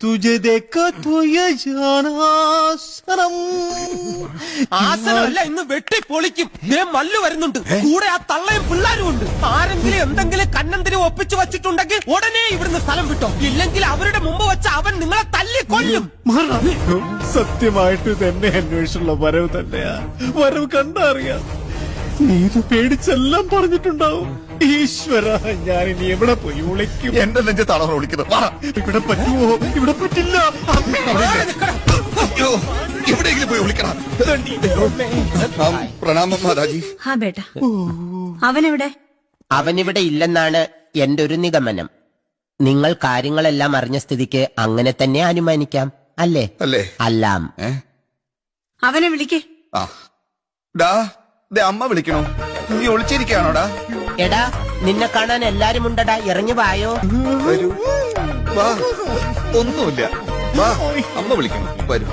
तुझे देखा तो ये जाना सनम. ആസനമല്ല ഇന്ന് വെട്ടി പൊളിക്കും. മല്ലു വരുന്നുണ്ട്, കൂടെ ആ തള്ളയും പിള്ളേരും ഉണ്ട്. ആരെങ്കിലും എന്തെങ്കിലും കണ്ണന്തിരി ഒപ്പിച്ചു വെച്ചിട്ടുണ്ടെങ്കിൽ ഉടനെ ഇവിടുന്ന് സ്ഥലം വിട്ടോ, ഇല്ലെങ്കിൽ അവരുടെ മുമ്പ് വെച്ച് അവൻ നിങ്ങളെ തല്ലി കൊല്ലും. സത്യമായിട്ട് തന്നെ അന്വേഷിച്ചുള്ള വരവ് തന്നെയാ. വരവ് കണ്ടറിയാം. നീ ഇത് പേടിച്ചെല്ലാം പറഞ്ഞിട്ടുണ്ടാവും. ഈശ്വര, ഞാൻ ഇനി എവിടെ പോയി വിളിക്കും? എന്റെ നെഞ്ചത്താണ് അവർ വിളിക്കുന്നത്. ഇവിടെ പറ്റുമോ? ഇവിടെ പറ്റില്ല. അയ്യോ, എവിടെയെങ്കിലും പോയി വിളിക്കണം. പ്രണാമം മാതാജി. ഹാ ബേട്ട, അവനെവിടെ? അവനിവിടെ ഇല്ലെന്നാണ് എന്റെ ഒരു നിഗമനം. നിങ്ങൾ കാര്യങ്ങളെല്ലാം അറിഞ്ഞ സ്ഥിതിക്ക് അങ്ങനെ തന്നെ അനുമാനിക്കാം, അല്ലേ? അല്ലേ? അല്ലാം. അവനെ വിളിക്കേ. ആ ഡാ, അമ്മ വിളിക്കണോ? നീ ഒളിച്ചിരിക്കാണോടാ? എടാ, നിന്നെ കാണാൻ എല്ലാരും ഉണ്ടടാ, ഇറങ്ങി വായോ. വരൂ, വാ. ഒന്നുമില്ല, വാ. അമ്മ വിളിക്കണം, വരൂ.